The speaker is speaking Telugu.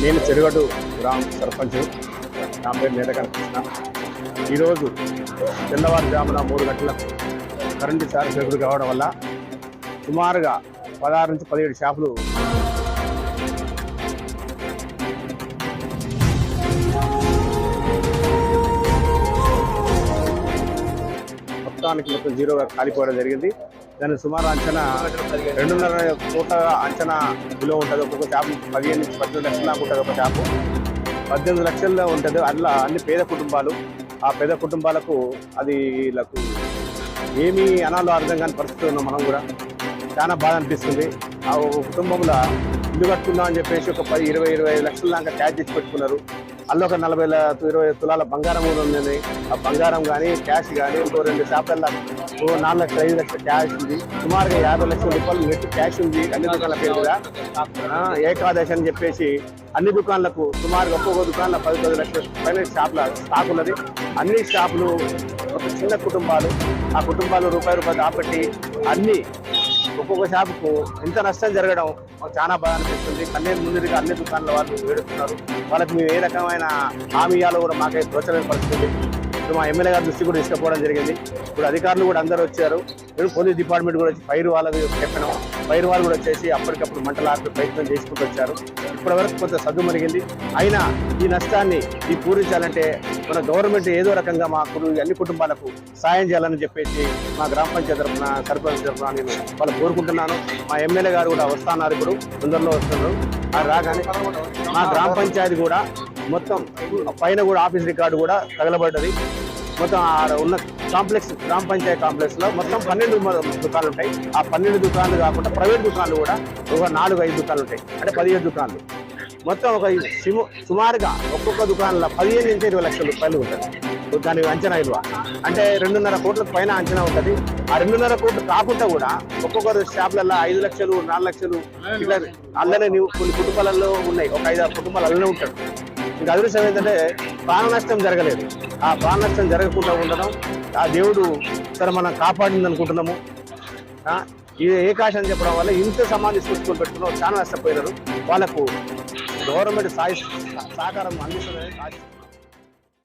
నేను చెరుగడ్డు గ్రామ సర్పంచ్. నా పేరు నేతకాని కృష్ణ. ఈరోజు తెల్లవారుజామున 3 గంటలకు కరెంటు చార్జ్ పెరుగుడు కావడం వల్ల సుమారుగా 16 నుంచి 17 షాపులు మొత్తానికి జీరోగా కాలిపోవడం జరిగింది. దాని సుమారు అంచనా 2.5 కోట్ల అంచనా విలువ ఉంటుంది. ఒక్కొక్క షాపు 15 నుంచి 18 లక్షల దాకా ఉంటుంది. ఒక షాపు 18 లక్షల్లో ఉంటుంది. అందులో అన్ని పేద కుటుంబాలు. ఆ పేద కుటుంబాలకు అది వీళ్ళకు ఏమీ అనాలో అర్థం కాని పరిస్థితి ఉన్నాం. మనం కూడా చాలా బాధ అనిపిస్తుంది. ఆ కుటుంబంలో ఇల్లు కట్టుకుందాం అని చెప్పేసి ఒక 10-25 లక్షల దాకా క్యాష్ తెచ్చి పెట్టుకున్నారు. అందులో ఒక 40-20 తులాల బంగారం కూడా ఉంది. ఆ బంగారం కానీ క్యాష్ కానీ ఇంకో 2 షాపులలో 4 లక్షలు 5 లక్షల క్యాష్ ఉంది. సుమారుగా 50 లక్షల రూపాయలు నెట్ క్యాష్ ఉంది అన్ని దుకాణాల పేరు మీద. ఏకాదశి అని చెప్పేసి అన్ని దుకాణాలకు సుమారుగా ఒక్కొక్క దుకాణంలో 10 లక్షల పైన షాపుల స్టాక్ ఉన్నది. అన్ని షాపులు ఒక చిన్న కుటుంబాలు. ఆ కుటుంబాలు రూపాయి దాపెట్టి అన్ని ఒక్కొక్క షాపుకు ఇంత నష్టం జరగడం మాకు చాలా బాగా అనిపిస్తుంది. కన్నీరు ముందుగా అన్ని దుకాణాల వాళ్ళు వేడుతున్నారు. వాళ్ళకి మేము ఏ రకమైన హామీయాలు కూడా మాకైతే తోచలేని పరిస్థితి. ఇప్పుడు మా ఎమ్మెల్యే గారి దృష్టి కూడా తీసుకుపోవడం జరిగింది. ఇప్పుడు అధికారులు కూడా అందరూ వచ్చారు. పోలీస్ డిపార్ట్మెంట్ కూడా వచ్చి ఫైర్ వాళ్ళకి చెప్పినాం. ఫైర్ వాళ్ళు కూడా వచ్చేసి అప్పటికప్పుడు మంటలు ఆపే ప్రయత్నం చేసుకుంటూ వచ్చారు. ఇప్పటి వరకు కొంత సద్దు మరిగింది. అయినా ఈ నష్టాన్ని పూరించాలంటే మన గవర్నమెంట్ ఏదో రకంగా మాకు అన్ని కుటుంబాలకు సాయం చేయాలని చెప్పేసి మా గ్రామ పంచాయతీ తరఫున సర్పంచ్ తరఫున నేను వాళ్ళు కోరుకుంటున్నాను. మా ఎమ్మెల్యే గారు కూడా వస్తున్నారు. ఇప్పుడు తొందరలో వస్తున్నారు. అది రాగానే మా గ్రామ పంచాయతీ కూడా మొత్తం పైన కూడా ఆఫీస్ రికార్డు కూడా తగలబడ్డది. మొత్తం ఆడ ఉన్న కాంప్లెక్స్ గ్రామ పంచాయతీ కాంప్లెక్స్ లో మొత్తం 12 దుకాణాలు ఉంటాయి. ఆ 12 దుకాణాలు కాకుండా ప్రైవేట్ దుకాణాలు కూడా ఒక 4-5 దుకాణాలు ఉంటాయి. అంటే 17 దుకాణాలు. మొత్తం ఒక సుమారుగా ఒక్కొక్క దుకాణంలో 15 నుంచి 20 లక్షల రూపాయలు ఉంటుంది. దాని అంచనా విలువ అంటే 2.5 కోట్లకు పైన అంచనా ఉంటుంది. ఆ 2.5 కోట్లు కాకుండా కూడా ఒక్కొక్క షాపులలో 5 లక్షలు 4 లక్షలు ఇట్లా అల్లనే కొన్ని కుటుంబాలలో ఉన్నాయి. ఒక 5-6 కుటుంబాలు అల్లనే ఉంటాడు. ఇంకా అదృష్టం ఏంటంటే ప్రాణ నష్టం జరగలేదు. ఆ ప్రాణ నష్టం జరగకుండా ఉండడం ఆ దేవుడు సరే మనం కాపాడింది అనుకుంటున్నాము. ఈ ఏకాశం చెప్పడం వల్ల ఇంత సమాధి సృష్టిని పెట్టుకున్నాం. చాలా నష్టపోయినారు. వాళ్ళకు గవర్నమెంట్ సహకారం అందిస్తుందని